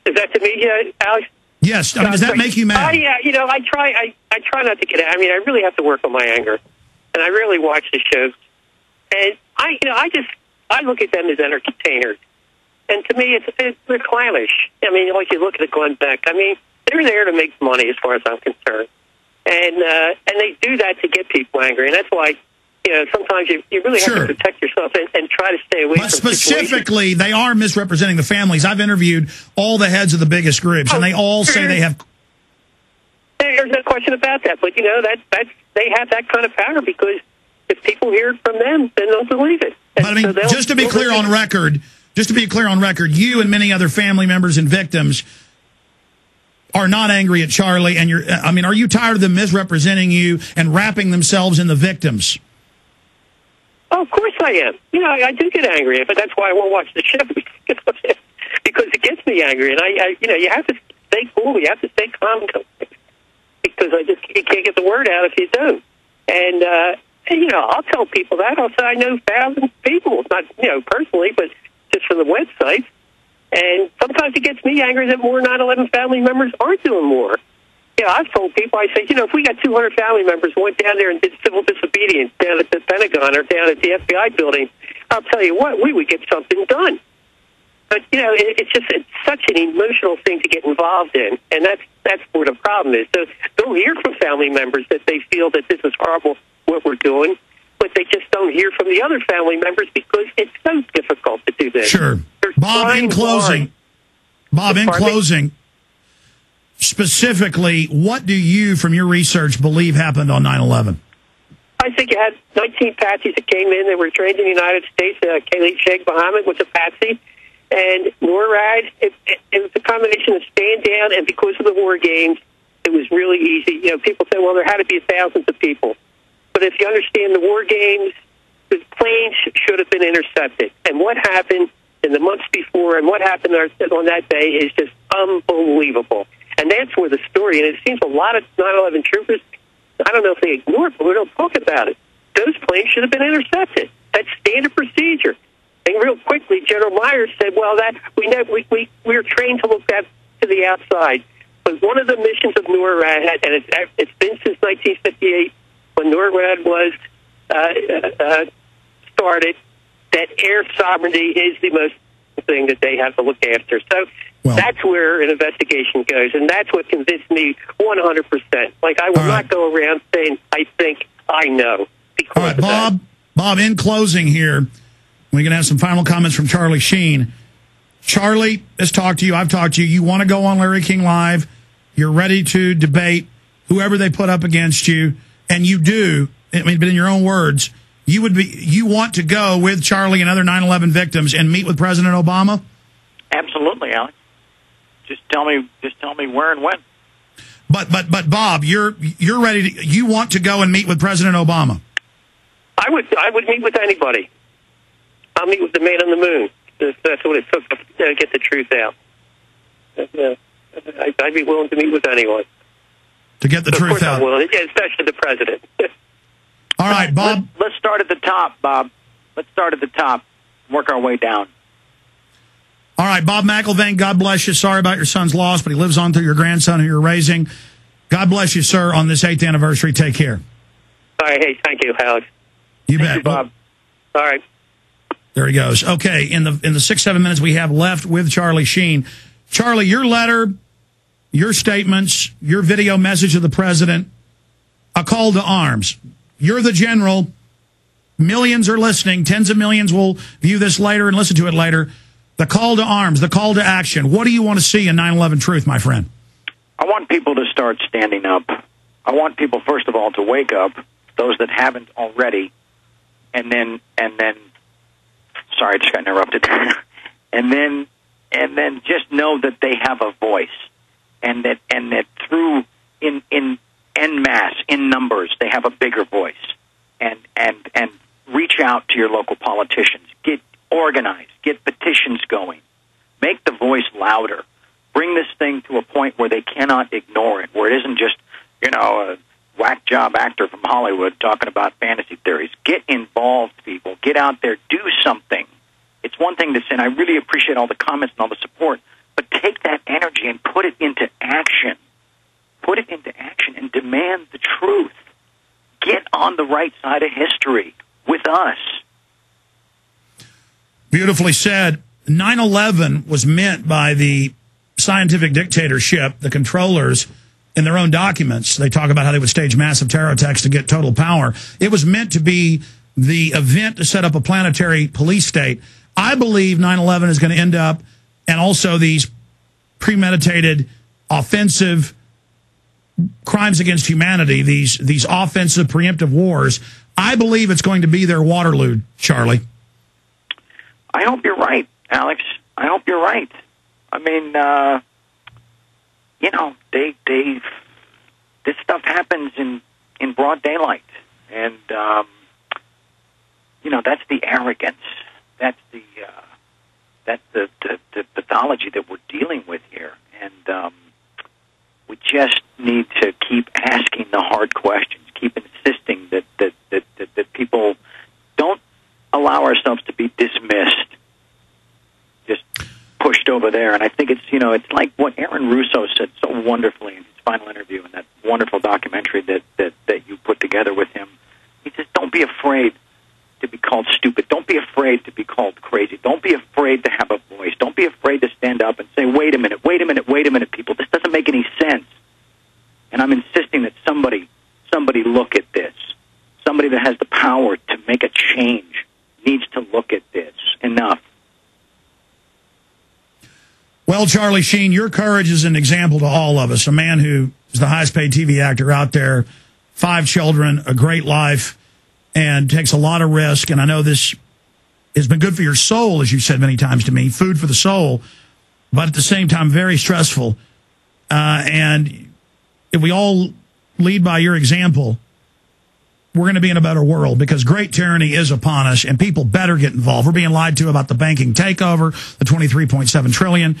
Is that to me, Alex? Yes. I mean, does that make you mad? Yeah. I try not to get. I mean, I really have to work on my anger, and I really watch the shows, and I look at them as entertainers, and to me, they're clownish. I mean, like you look at Glenn Beck. I mean, they're there to make money, as far as I'm concerned, and they do that to get people angry, and that's why. Sometimes you really have to protect yourself and try to stay away from specifically, they are misrepresenting the families. I've interviewed all the heads of the biggest groups, and they all say they have... There's no question about that. But, that they have that kind of power because if people hear it from them, then they'll believe it. And but, I mean, just to be clear on record, you and many other family members and victims are not angry at Charlie. And are you tired of them misrepresenting you and wrapping themselves in the victims? Oh, of course I am. I do get angry, but that's why I won't watch the show because it gets me angry. And you have to stay cool. You have to stay calm because you can't get the word out if you don't. And I'll tell people that. I'll say I know thousands of people, not personally, but just from the website. And sometimes it gets me angry that more 9/11 family members aren't doing more. I've told people, I say, if we got 200 family members went down there and did civil disobedience down at the Pentagon or down at the FBI building, I'll tell you what, we would get something done. But, it's such an emotional thing to get involved in, and that's where the problem is. So they'll hear from family members that they feel that this is horrible, what we're doing, but they just don't hear from the other family members because it's so difficult to do this. Sure. Bob, in closing, specifically, what do you, from your research, believe happened on 9/11? I think you had 19 patsies that came in. They were trained in the United States. Khalid Sheikh Mohammed was a patsy. And NORAD, it was a combination of staying down, and because of the war games, it was really easy. People say, well, there had to be thousands of people. But if you understand the war games, the planes should have been intercepted. And what happened in the months before and what happened on that day is just unbelievable. And that's where the story, and it seems a lot of 9/11 troopers, I don't know if they ignore it, but we don't talk about it. Those planes should have been intercepted. That's standard procedure. And real quickly, General Myers said, well, that we were trained to look to the outside. But one of the missions of NORAD, and it's been since 1958, when NORAD was started, that air sovereignty is the most thing that they have to look after. So that's where an investigation goes, and that's what convinced me 100%. Like, I will not go around saying, I think I know. All right, Bob, in closing here, we're going to have some final comments from Charlie Sheen. Charlie has talked to you. I've talked to you. You want to go on Larry King Live. You're ready to debate whoever they put up against you, and you do. I mean, but in your own words, you want to go with Charlie and other 9/11 victims and meet with President Obama? Absolutely, Alex. Just tell me where and when. But Bob, you're ready to, you want to go and meet with President Obama? I would meet with anybody. I'll meet with the man on the moon. That's what it took to get the truth out. I'd be willing to meet with anyone. To get the truth out? I'm willing, especially the president. All right, Bob. Let's start at the top, Bob. Let's start at the top. Work our way down. All right, BobMcIlvaine, God bless you. Sorry about your son's loss, but he lives on through your grandson who you're raising. God bless you, sir, on this 8th anniversary. Take care. All right, hey, thank you, Alex. You bet. Thank you, Bob. All right. There he goes. Okay, in the 6-7 minutes we have left with Charlie Sheen. Charlie, your letter, your statements, your video message of the president, a call to arms. You're the general. Millions are listening. Tens of millions will view this later and listen to it later. The call to arms, the call to action. What do you want to see in 9/11 truth, my friend? I want people to start standing up. I want people, first of all, to wake up, those that haven't already, and then sorry, I just got interrupted. and then just know that they have a voice, and that through in en masse, in numbers, they have a bigger voice, and reach out to your local politicians. Get organized. Get petitions going. Make the voice louder. Bring this thing to a point where they cannot ignore it, where it isn't just, a whack job actor from Hollywood talking about fantasy theories. Get involved, people. Get out there. Do something. It's one thing to say, and I really appreciate all the comments and all the support, but take that energy and put it into action. Put it into action and demand the truth. Get on the right side of history with us. Beautifully said. 9/11 was meant by the scientific dictatorship, the controllers, in their own documents. They talk about how they would stage massive terror attacks to get total power. It was meant to be the event to set up a planetary police state. I believe 9/11 is going to end up, and also these premeditated, offensive crimes against humanity, these offensive, preemptive wars, I believe it's going to be their Waterloo, Charlie. I hope you're right, Alex. I hope you're right. I mean, this stuff happens in broad daylight, and that's the arrogance. That's the pathology that we're dealing with here, and we just need to keep asking the hard questions, keep insisting that people don't allow ourselves to be dismissed, just pushed over there. And I think it's like what Aaron Russo said so wonderfully in his final interview in that wonderful documentary that you put together with him. He says, don't be afraid to be called stupid. Don't be afraid to be called crazy. Don't be afraid to have a voice. Don't be afraid to stand up and say, wait a minute, people, this doesn't make any sense. And I'm insisting that somebody look at this. Somebody that has the power to make a change needs to look at this. Enough. Well, Charlie Sheen, your courage is an example to all of us. A man who is the highest paid TV actor out there, 5 children, a great life, and takes a lot of risk. And I know this has been good for your soul, as you said many times to me, food for the soul, but at the same time, very stressful. And if we all lead by your example, we're going to be in a better world, because great tyranny is upon us, and people better get involved. We're being lied to about the banking takeover, the $23.7 trillion.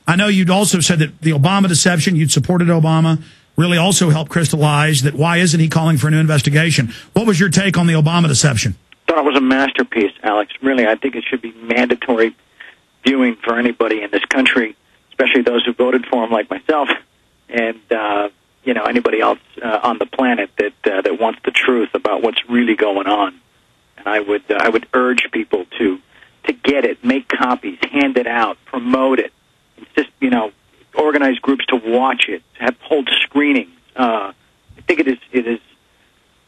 I know you'd also said that the Obama deception, you'd supported Obama, really also helped crystallize that why isn't he calling for a new investigation? What was your take on the Obama deception? I thought it was a masterpiece, Alex. Really, I think it should be mandatory viewing for anybody in this country, especially those who voted for him like myself, and anybody else on the planet that wants the truth about what's really going on. And I would urge people to get it, make copies, hand it out, promote it, insist, organize groups to watch it, hold screenings. I think it is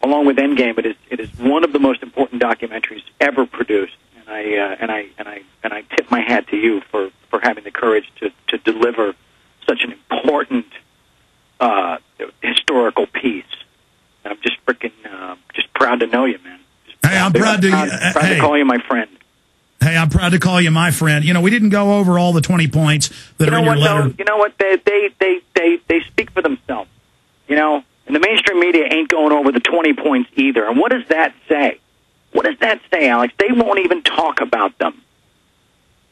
along with Endgame, it is one of the most important documentaries ever produced. And I tip my hat to you for having the courage to deliver such an important historical piece. And I'm just just proud to know you, man. Hey, I'm proud to call you my friend. Hey, I'm proud to call you my friend. We didn't go over all the 20 points that are in your letter. Though? You know what? They speak for themselves. And the mainstream media ain't going over the 20 points either. And what does that say? What does that say, Alex? They won't even talk about them.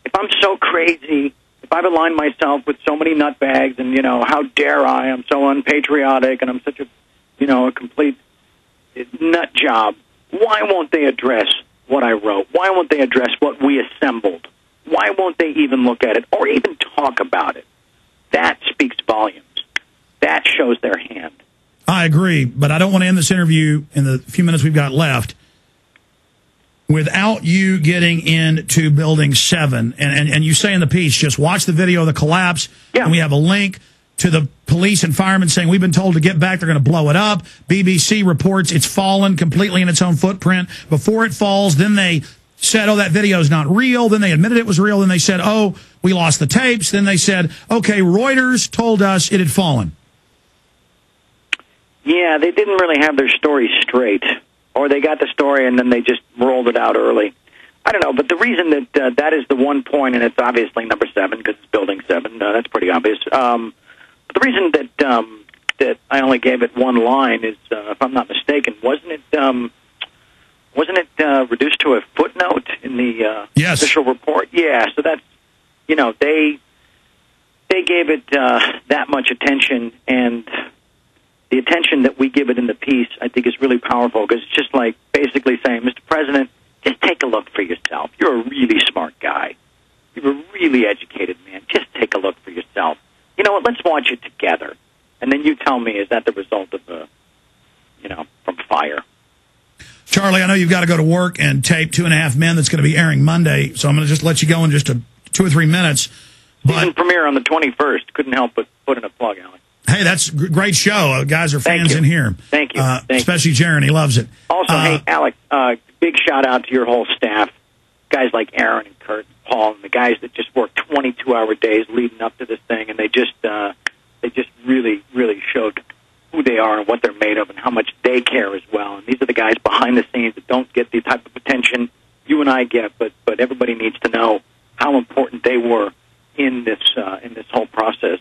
If I'm so crazy, if I've aligned myself with so many nutbags, and how dare I'm so unpatriotic, and I'm such a complete nut job. Why won't they address what I wrote? Why won't they address what we assembled? Why won't they even look at it or even talk about it? That speaks volumes. That shows their hand. I agree, but I don't want to end this interview in the few minutes we've got left without you getting into Building 7. And you say in the piece, just watch the video of the collapse, and we have a link to the police and firemen saying, we've been told to get back, they're going to blow it up. BBC reports it's fallen completely in its own footprint. Before it falls, then they said, oh, that video is not real. Then they admitted it was real. Then they said, oh, we lost the tapes. Then they said, okay, Reuters told us it had fallen. Yeah, they didn't really have their story straight. Or they got the story and then they just rolled it out early. I don't know, but the reason that that is the one point, and it's obviously number 7 because it's Building 7, that's pretty obvious. The reason that I only gave it one line is, if I'm not mistaken, wasn't it reduced to a footnote in the official report? Yeah, so that's, they gave it that much attention, and the attention that we give it in the piece, I think, is really powerful, because it's just like basically saying, Mr. President, just take a look for yourself. You're a really smart guy. You're a really educated man. Just take a look for yourself. let's watch it together, and then you tell me, is that the result of from fire? Charlie, I know you've got to go to work and tape 2.5 Men that's going to be airing Monday, so I'm going to just let you go in just 2 or 3 minutes. Season premiere on the 21st. Couldn't help but put in a plug, Alex. Hey, that's a great show. Guys are fans in here. Thank you. Especially Jaron. He loves it. Also, hey, Alex, big shout-out to your whole staff. Guys like Aaron and Kurt and Paul, and the guys that just work 22-hour days leading up to this thing, and they just really, really showed who they are and what they're made of and how much they care as well. And these are the guys behind the scenes that don't get the type of attention you and I get, but everybody needs to know how important they were in this whole process.